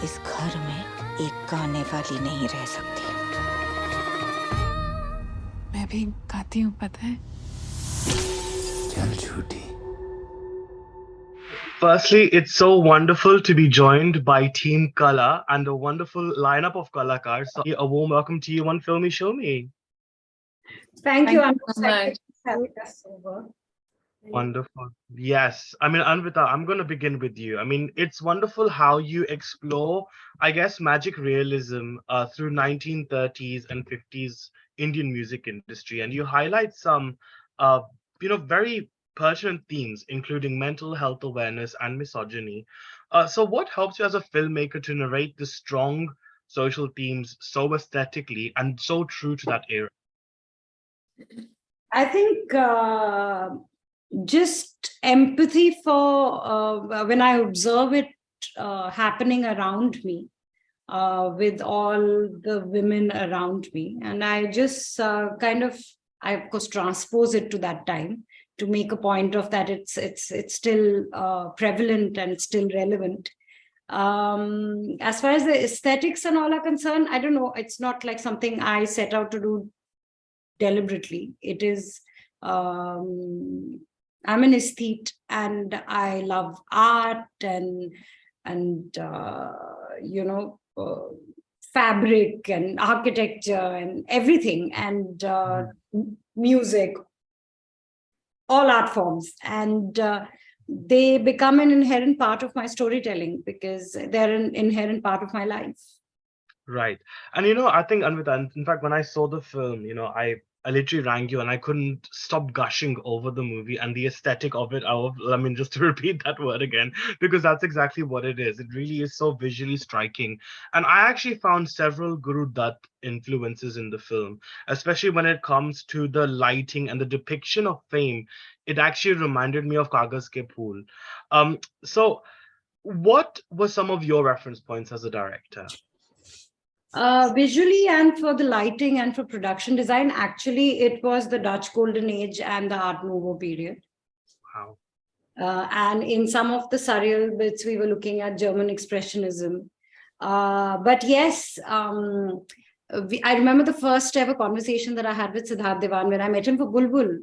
इस घर में एक गाने वाली नहीं रह सकती। मैं भी गाती हूँ, पता है। चल झूठी। Firstly, it's so wonderful to be joined by Team Qala and a wonderful lineup of Kalakars. So, a warm welcome to you on Filme Shilmy. Thank you. I'm so excited much. to have us over. Wonderful. Yes. I mean, Anvita, I'm going to begin with you. I mean, it's wonderful how you explore, I guess, magic realism through 1930s and 50s Indian music industry. And you highlight some, uh, very pertinent themes, including mental health awareness and misogyny. So what helps you as a filmmaker to narrate the strong social themes so aesthetically and so true to that era? I think just empathy for when I observe it happening around me with all the women around me. And I just I of course transpose it to that time to make a point of that it's still prevalent and still relevant. As far as the aesthetics and all are concerned, I don't know, it's not like something I set out to do deliberately. It is I'm an aesthete and I love art and fabric and architecture and everything and music, all art forms, and they become an inherent part of my storytelling because they're an inherent part of my life. Right. And I think Anvita, in fact, when I saw the film, I literally rang you and I couldn't stop gushing over the movie and the aesthetic of it. I mean, just to repeat that word again, because that's exactly what it is. It really is so visually striking. And I actually found several Guru Dutt influences in the film, especially when it comes to the lighting and the depiction of fame. It actually reminded me of Kagaz Ke Phool. So what were some of your reference points as a director? Visually and for the lighting and for production design, actually, it was the Dutch Golden Age and the Art Nouveau period. Wow. And in some of the surreal bits, we were looking at German Expressionism. But yes, I remember the first ever conversation that I had with Siddharth Devan when I met him for Bulbbul,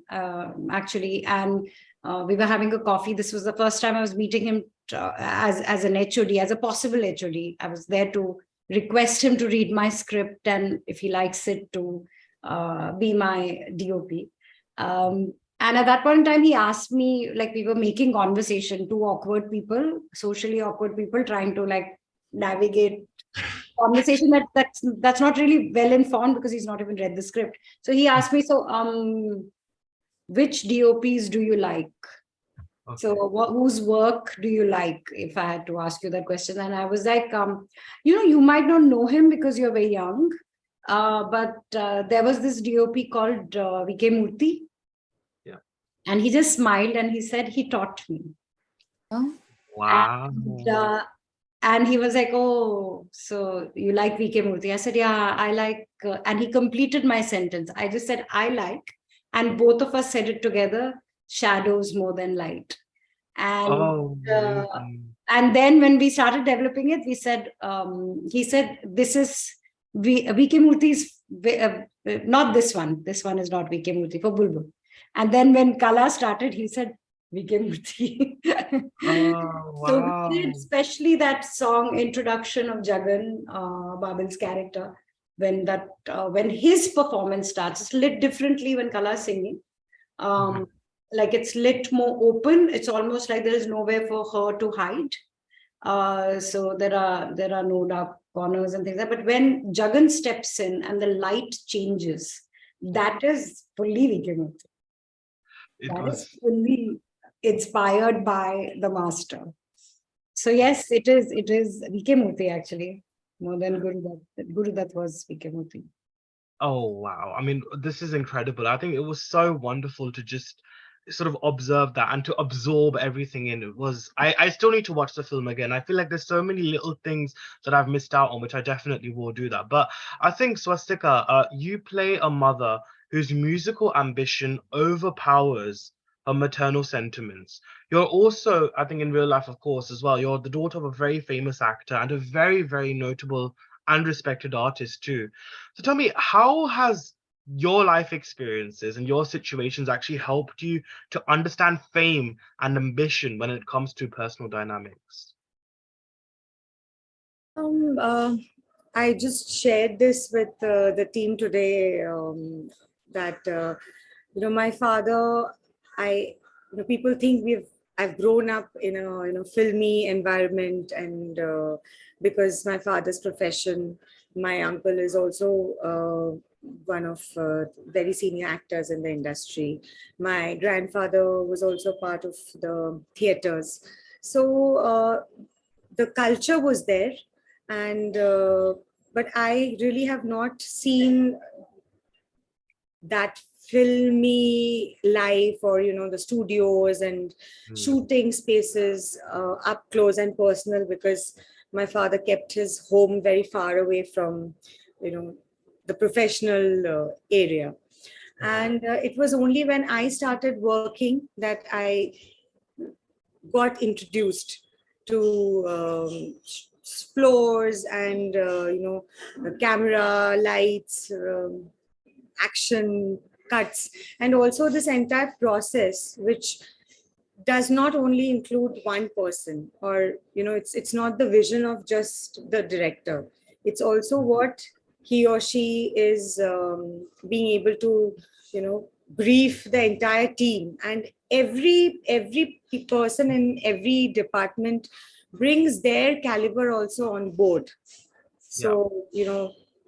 actually. And we were having a coffee. This was the first time I was meeting him as an HOD, as a possible HOD. I was there to request him to read my script and if he likes it to be my DOP. And at that point in time, he asked me, like we were making conversation, two awkward people, socially awkward people trying to like navigate conversation that's not really well informed because he's not even read the script. So he asked me, so which DOPs do you like? Okay. So whose work do you like, if I had to ask you that question? And I was like, you might not know him because you're very young, but there was this DOP called VK Murthy. Yeah. And he just smiled and he said, he taught me. Oh. Wow. And he was like, oh, so you like VK Murthy? I said, yeah, I like, and he completed my sentence. I just said, I like, and both of us said it together, shadows more than light. And and then when we started developing it, we said, he said, this is VK Murthy's, not this one. This one is not VK Murthy, for Bulbbul. And then when Qala started, he said, VK Murthy. Wow. So we did, especially that song introduction of Jagan, Babil's character, when his performance starts, it's lit differently when Qala is singing. Like it's lit more open. It's almost like there is nowhere for her to hide. So there are no dark corners and things like that. But when Jagan steps in and the light changes, that is fully VK Murthy. That is fully inspired by the master. So yes, it is VK Murthy actually, more than Guru Dutt. Guru Dutt was VK Murthy. Oh wow. I mean, this is incredible. I think it was so wonderful to just sort of observe that and to absorb everything in it. I still need to watch the film again. I feel like there's so many little things that I've missed out on, which I definitely will do that. But I think Swastika, you play a mother whose musical ambition overpowers her maternal sentiments. You're also, I think, in real life, of course, as well, you're the daughter of a very famous actor and a very, very notable and respected artist too. So tell me, how has your life experiences and your situations actually helped you to understand fame and ambition when it comes to personal dynamics? Um, uh, I just shared this with the team today, that my father, people think I've grown up in a filmy environment, and because my father's profession, my uncle is also one of very senior actors in the industry. My grandfather was also part of the theaters. So the culture was there, and but I really have not seen that filmy life, or the studios and shooting spaces up close and personal, because my father kept his home very far away from the professional area. And it was only when I started working that I got introduced to floors and the camera lights, action cuts, and also this entire process, which does not only include one person, or it's not the vision of just the director. It's also what he or she is being able to brief the entire team, and every person in every department brings their caliber also on board. So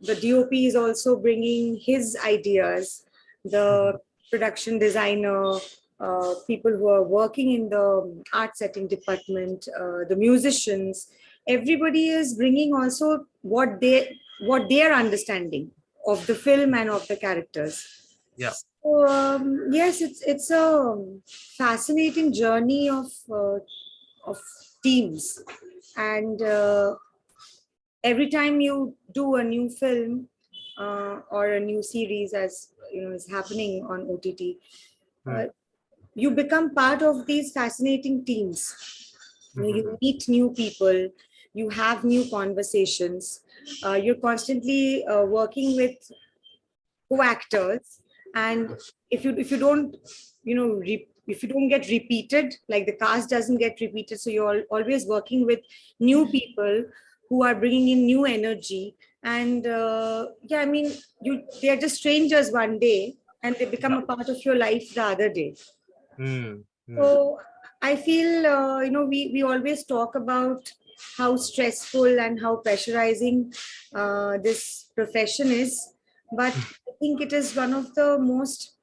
the DOP is also bringing his ideas, the production designer, people who are working in the art setting department, the musicians, everybody is bringing also what they are understanding of the film and of the characters. Yeah. So yes, it's a fascinating journey of teams, and every time you do a new film or a new series, as is happening on OTT, you become part of these fascinating teams. You meet new people, you have new conversations, you're constantly working with co-actors, and if you don't if you don't get repeated, like the cast doesn't get repeated, so you're always working with new people who are bringing in new energy. And yeah, I mean, they are just strangers one day, and they become a part of your life the other day. So I feel, we always talk about how stressful and how pressurizing this profession is. But I think it is one of the most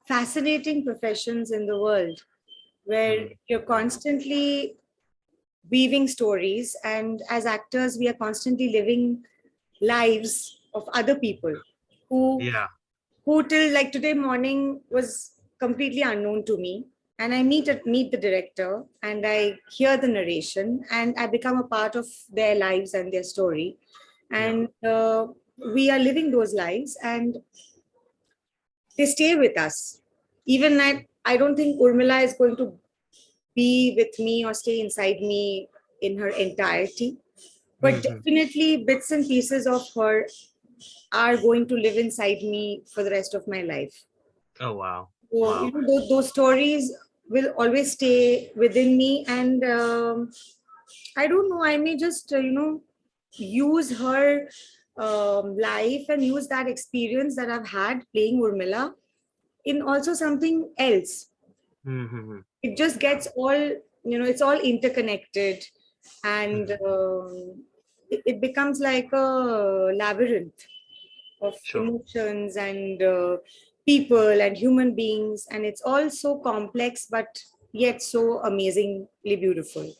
fascinating professions in the world, where you're constantly weaving stories. And as actors, we are constantly living lives of other people who Yeah. who till like today morning was completely unknown to me. And I meet the director, and I hear the narration, and I become a part of their lives and their story. And we are living those lives, and they stay with us. Even I don't think Urmila is going to be with me or stay inside me in her entirety. But definitely bits and pieces of her are going to live inside me for the rest of my life. Oh, wow. So, Wow. those stories will always stay within me. And I don't know, I may just, use her life and use that experience that I've had playing Urmila in also something else. It just gets all, it's all interconnected, and it becomes like a labyrinth of Sure. emotions and people and human beings, and it's all so complex but yet so amazingly beautiful.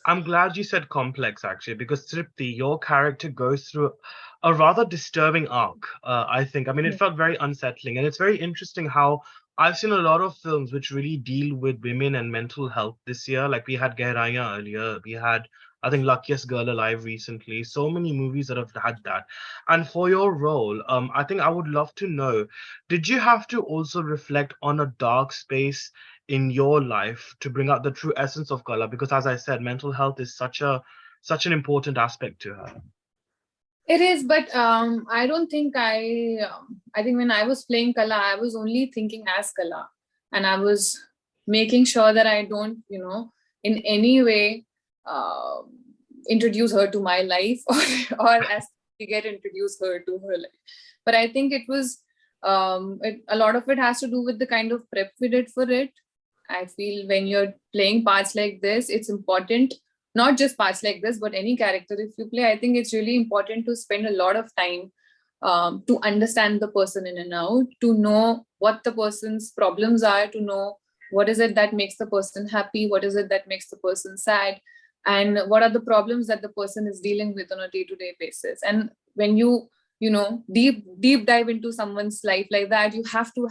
I'm glad you said complex, actually, because Tripti, your character goes through a rather disturbing arc, I think. I mean, it felt very unsettling. And it's very interesting how I've seen a lot of films which really deal with women and mental health this year. Like we had Gehraiyan earlier, we had, I think, Luckiest Girl Alive recently. So many movies that have had that. And for your role, I think I would love to know, did you have to also reflect on a dark space in your life to bring out the true essence of Qala? Because as I said, mental health is such an important aspect to her. It is, but I don't think I think when I was playing Qala, I was only thinking as Qala, and I was making sure that I don't, in any way introduce her to my life, or as we get introduced her to her life. But I think it was a lot of it has to do with the kind of prep we did for it. I feel when you're playing parts like this, it's important, not just parts like this, but any character if you play, I think it's really important to spend a lot of time to understand the person in and out, to know what the person's problems are, to know what is it that makes the person happy, what is it that makes the person sad, and what are the problems that the person is dealing with on a day-to-day basis. And when you deep dive into someone's life like that, you have to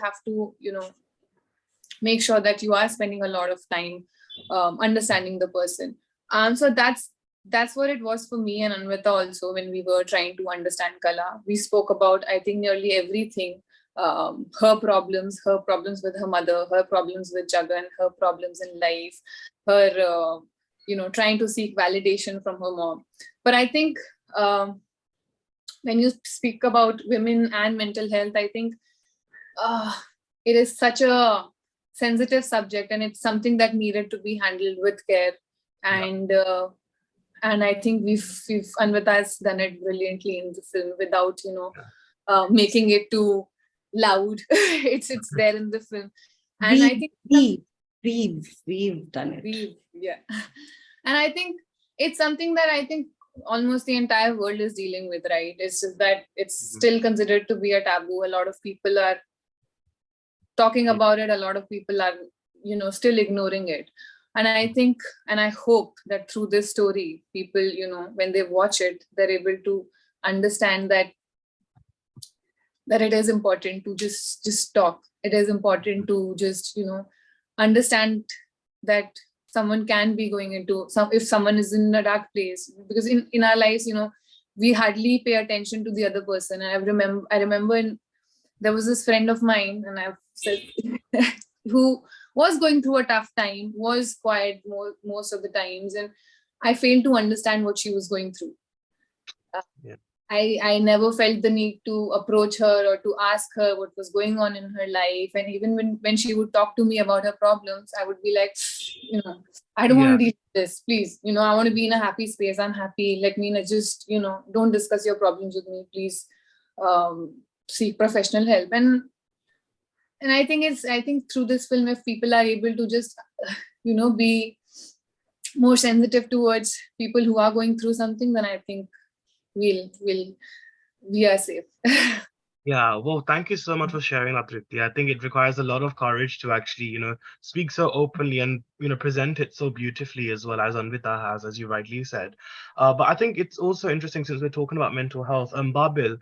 make sure that you are spending a lot of time understanding the person. So that's what it was for me and Anvita also when we were trying to understand Qala. We spoke about, I think, nearly everything. Her problems with her mother, her problems with Jagan, her problems in life, her trying to seek validation from her mom. But I think when you speak about women and mental health, I think it is such a sensitive subject, and it's something that needed to be handled with care. And I think Anvita has done it brilliantly in the film without making it too loud. it's there in the film, and I think we've done it. Yeah, and I think it's something that I think almost the entire world is dealing with, right? It's just that it's still considered to be a taboo. A lot of people are talking about it. A lot of people are still ignoring it. And I think, and I hope that through this story, people, when they watch it, they're able to understand that it is important to just talk. It is important to just, understand that someone can be going into if someone is in a dark place, because in our lives, we hardly pay attention to the other person. And I remember there was this friend of mine, and I've said, who was going through a tough time, was quiet most of the times, and I failed to understand what she was going through. I never felt the need to approach her or to ask her what was going on in her life. And even when she would talk to me about her problems, I would be like, I don't want to deal with this, please. I want to be in a happy space. I'm happy. Let me just, don't discuss your problems with me, please. Seek professional help. And I think through this film, if people are able to just, be more sensitive towards people who are going through something, then I think we are safe. Yeah, well, thank you so much for sharing that, Triptii. I think it requires a lot of courage to actually, speak so openly and, present it so beautifully as well as Anvita has, as you rightly said. But I think it's also interesting since we're talking about mental health. Babil,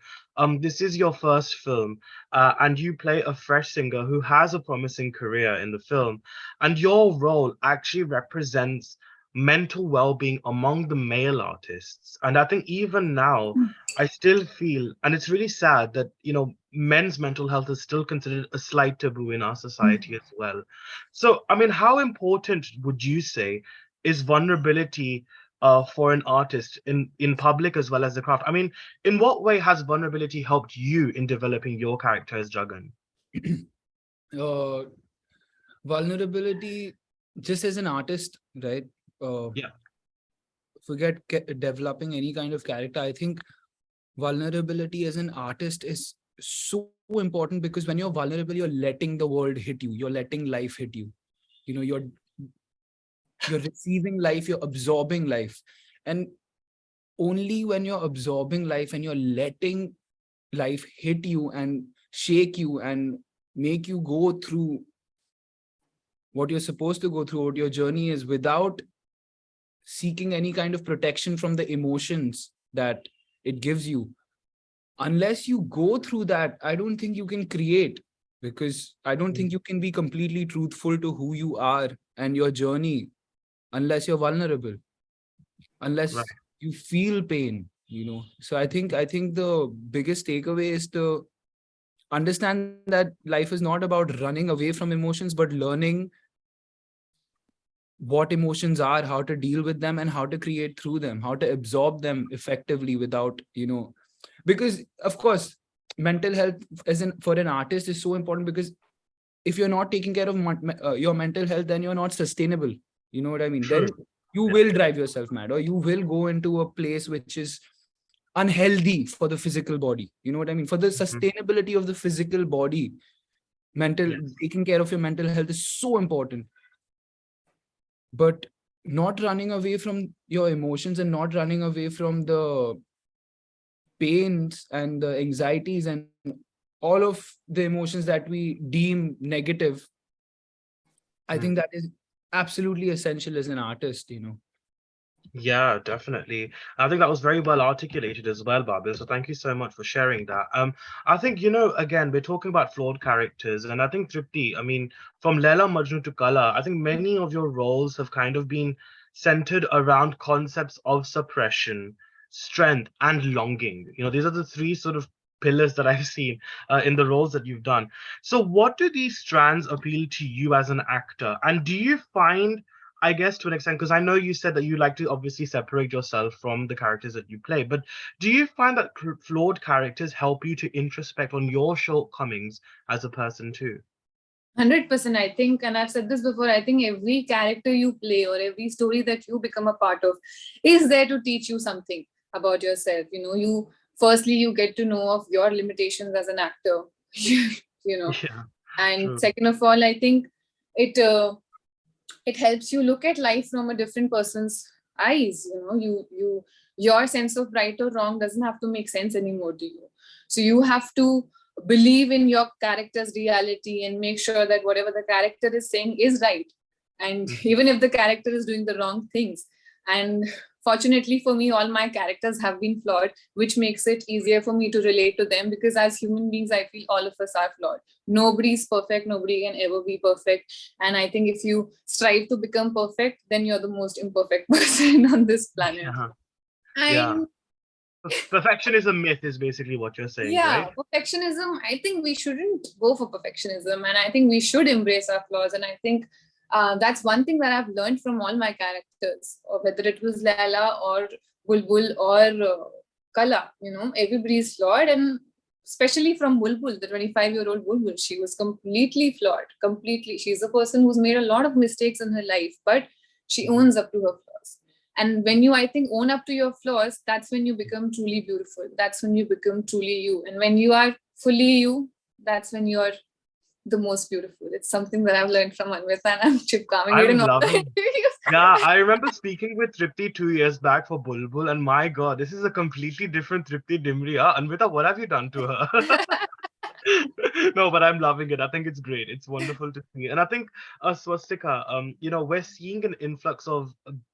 this is your first film, and you play a fresh singer who has a promising career in the film, and your role actually represents mental well-being among the male artists. And I think even now, I still feel, and it's really sad that, men's mental health is still considered a slight taboo in our society as well. So, I mean, how important would you say is vulnerability for an artist in public as well as the craft? I mean, in what way has vulnerability helped you in developing your character as Jagan? Vulnerability, just as an artist, right? Forget developing any kind of character. I think vulnerability as an artist is so important, because when you're vulnerable, you're letting the world hit you. You're letting life hit you. You're receiving life, you're absorbing life. And only when you're absorbing life and you're letting life hit you and shake you and make you go through what you're supposed to go through, what your journey is, without seeking any kind of protection from the emotions that it gives you. Unless you go through that, I don't think you can create, because I don't think you can be completely truthful to who you are and your journey unless you're vulnerable, unless you feel pain, So I think the biggest takeaway is to understand that life is not about running away from emotions, but learning what emotions are, how to deal with them, and how to create through them, how to absorb them effectively without, because of course, mental health for an artist is so important, because if you're not taking care of your mental health, then you're not sustainable. You know what I mean? True. Then you will drive yourself mad, or you will go into a place which is unhealthy for the physical body. You know what I mean? For the sustainability of the physical body, taking care of your mental health is so important. But not running away from your emotions and not running away from the pains and the anxieties and all of the emotions that we deem negative, I think that is absolutely essential as an artist. Yeah, definitely. I think that was very well articulated as well, Babil. So thank you so much for sharing that. I think, again, we're talking about flawed characters, and I think Tripti, I mean, from Laila Majnu to Qala, I think many of your roles have kind of been centered around concepts of suppression, strength, and longing. These are the three sort of pillars that I've seen in the roles that you've done. So what do these strands appeal to you as an actor? And do you find, I guess, to an extent, because I know you said that you like to obviously separate yourself from the characters that you play, but do you find that flawed characters help you to introspect on your shortcomings as a person too? 100%, I think, and I've said this before, I think every character you play or every story that you become a part of is there to teach you something about yourself. Firstly, you get to know of your limitations as an actor, Yeah, and true. second of all, I think it helps you look at life from a different person's eyes. Your sense of right or wrong doesn't have to make sense anymore to you. So you have to believe in your character's reality and make sure that whatever the character is saying is right, and even if the character is doing the wrong things. And fortunately for me, all my characters have been flawed, which makes it easier for me to relate to them, because as human beings, I feel all of us are flawed. Nobody's perfect, nobody can ever be perfect. And I think if you strive to become perfect, then you're the most imperfect person on this planet. Yeah. Perfectionism myth is basically what you're saying, right? Perfectionism, I think we shouldn't go for perfectionism, and I think we should embrace our flaws. And I think that's one thing that I've learned from all my characters, or whether it was Laila or Bulbbul or Qala. Everybody's flawed, and especially from Bulbbul, the 25-year-old Bulbbul, she was completely flawed. Completely, she's a person who's made a lot of mistakes in her life, but she owns up to her flaws. And when you, I think, own up to your flaws, that's when you become truly beautiful. That's when you become truly you. And when you are fully you, that's when you're the most beautiful. It's something that I've learned from Anvita, and I'm chip-calming it in all the interviews. Yeah, I remember speaking with Tripti 2 years back for Bulbbul, and my God, this is a completely different Triptii Dimri. Anvita, what have you done to her? No, but I'm loving it. I think it's great. It's wonderful to see. And I think, Swastika, we're seeing an influx of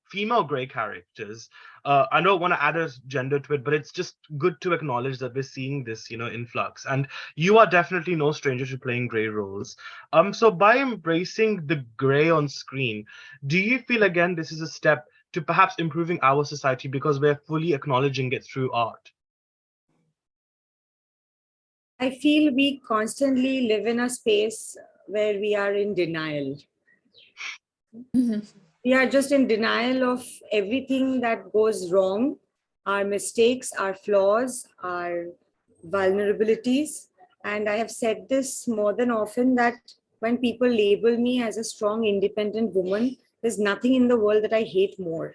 female gray characters. I don't want to add a gender to it, but it's just good to acknowledge that we're seeing this, influx. And you are definitely no stranger to playing gray roles. So by embracing the gray on screen, do you feel, again, this is a step to perhaps improving our society because we're fully acknowledging it through art? I feel we constantly live in a space where we are in denial. We are just in denial of everything that goes wrong, our mistakes, our flaws, our vulnerabilities. And I have said this more than often, that when people label me as a strong, independent woman, there's nothing in the world that I hate more.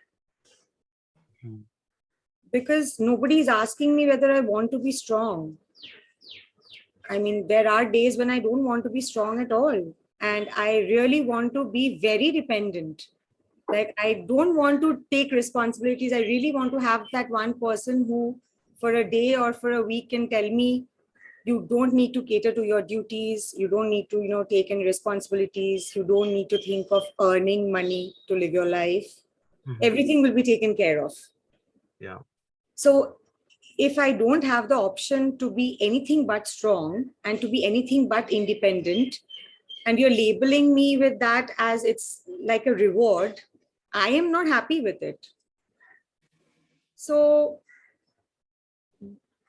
Because nobody is asking me whether I want to be strong. I mean, there are days when I don't want to be strong at all. And I really want to be very dependent. Like, I don't want to take responsibilities. I really want to have that one person who, for a day or for a week, can tell me, you don't need to cater to your duties. You don't need to, take in responsibilities. You don't need to think of earning money to live your life. Everything will be taken care of. Yeah. So if I don't have the option to be anything but strong and to be anything but independent, and you're labeling me with that as it's like a reward, I am not happy with it. So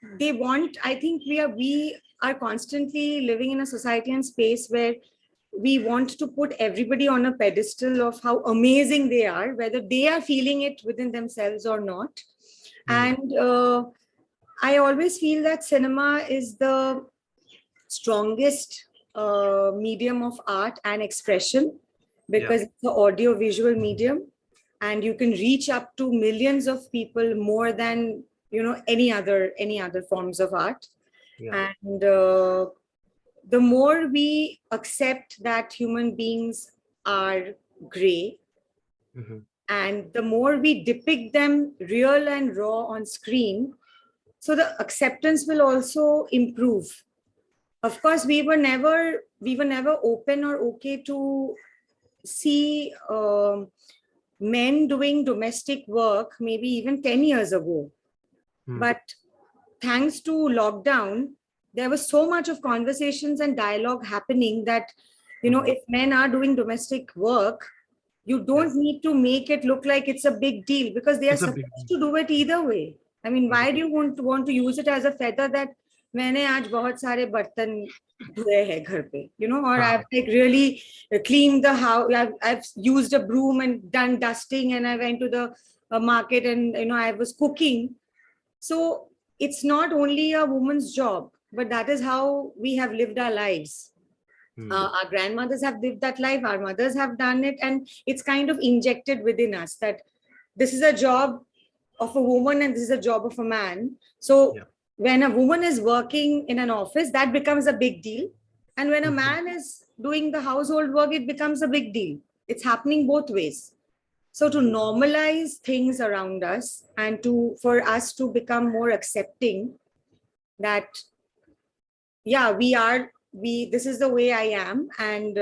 I think we are constantly living in a society and space where we want to put everybody on a pedestal of how amazing they are, whether they are feeling it within themselves or not. And I always feel that cinema is the strongest medium of art and expression, because it's the audio visual medium, and you can reach up to millions of people more than any other forms of art. And the more we accept that human beings are gray, and the more we depict them real and raw on screen, so the acceptance will also improve. Of course, we were never open or okay to see men doing domestic work maybe even 10 years ago. But thanks to lockdown, there was so much of conversations and dialogue happening that, if men are doing domestic work, you don't need to make it look like it's a big deal, because they are supposed to do it either way. I mean, why do you want to use it as a feather that मैंने आज बहुत सारे बर्तन धुए हैं घर पे, or I've like really cleaned the house, I've used a broom and done dusting, and I went to the market and I was cooking. So it's not only a woman's job, but that is how we have lived our lives. Our grandmothers have lived that life, our mothers have done it, and it's kind of injected within us that this is a job of a woman and this is a job of a man. So when a woman is working in an office, that becomes a big deal. And when a man is doing the household work, it becomes a big deal. It's happening both ways. So to normalize things around us and for us to become more accepting that, this is the way I am, and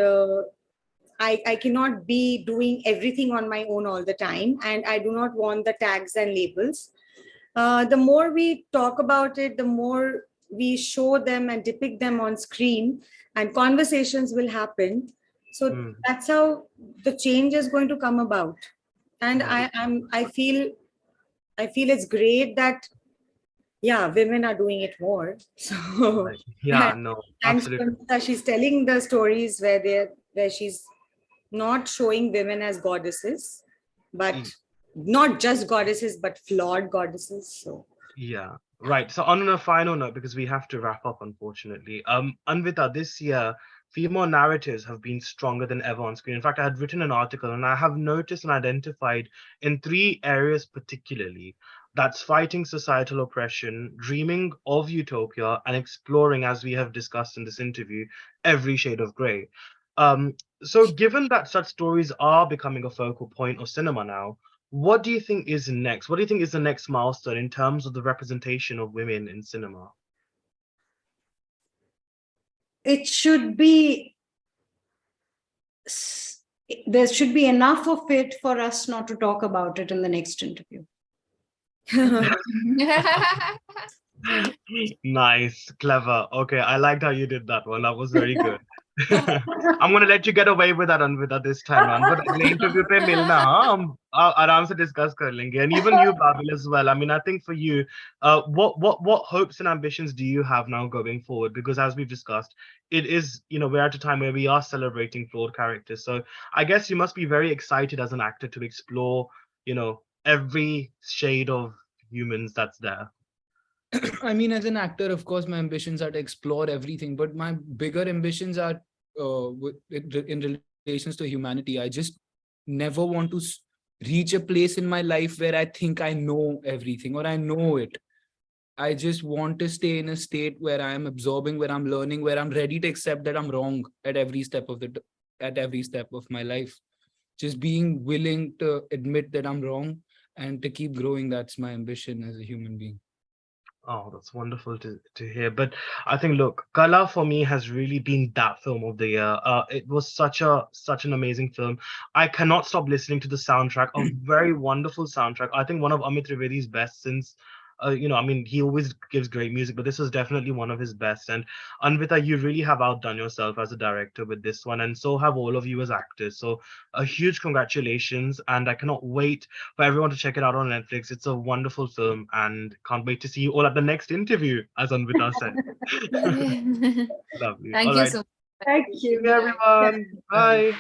I cannot be doing everything on my own all the time, and I do not want the tags and labels. The more we talk about it, the more we show them and depict them on screen, and conversations will happen. So that's how the change is going to come about. And I feel it's great that women are doing it more. So absolutely. And she's telling the stories where she's not showing women as goddesses, but not just goddesses, but flawed goddesses. So right. So on a final note, because we have to wrap up, unfortunately, Anvita, this year female narratives have been stronger than ever on screen. In fact, I had written an article and I have noticed and identified in 3 areas particularly. That's fighting societal oppression, dreaming of utopia, and exploring, as we have discussed in this interview, every shade of grey. So given that such stories are becoming a focal point of cinema now, what do you think is next? What do you think is the next milestone in terms of the representation of women in cinema? It should be, there should be enough of it for us not to talk about it in the next interview. Nice, clever. Okay, I liked how you did that one. That was very good. I'm going to let you get away with that, Anvita, this time around. But अगले interview पे मिलना, हम आराम से discuss कर लेंगे. And even you, Babil, as well. I mean, I think for you, what hopes and ambitions do you have now going forward? Because as we've discussed, it is, we're at a time where we are celebrating flawed characters. So I guess you must be very excited as an actor to explore, every shade of humans that's there. I mean, as an actor, of course, my ambitions are to explore everything, but my bigger ambitions are in relations to humanity. I just never want to reach a place in my life where I think I know everything or I know it. I just want to stay in a state where I am absorbing, where I'm learning, where I'm ready to accept that I'm wrong at every step of my life. Just being willing to admit that I'm wrong and to keep growing. That's my ambition as a human being. Oh, that's wonderful to hear. But I think, look, Qala for me has really been that film of the year. It was such an amazing film. I cannot stop listening to the soundtrack, a very wonderful soundtrack. I think one of Amit Trivedi's best since, I mean, he always gives great music, but this was definitely one of his best. And Anvita, you really have outdone yourself as a director with this one, and so have all of you as actors. So a huge congratulations, and I cannot wait for everyone to check it out on Netflix. It's a wonderful film, and can't wait to see you all at the next interview, as Anvita said. Lovely. Thank All you right. so much. Thank you. everyone. Bye.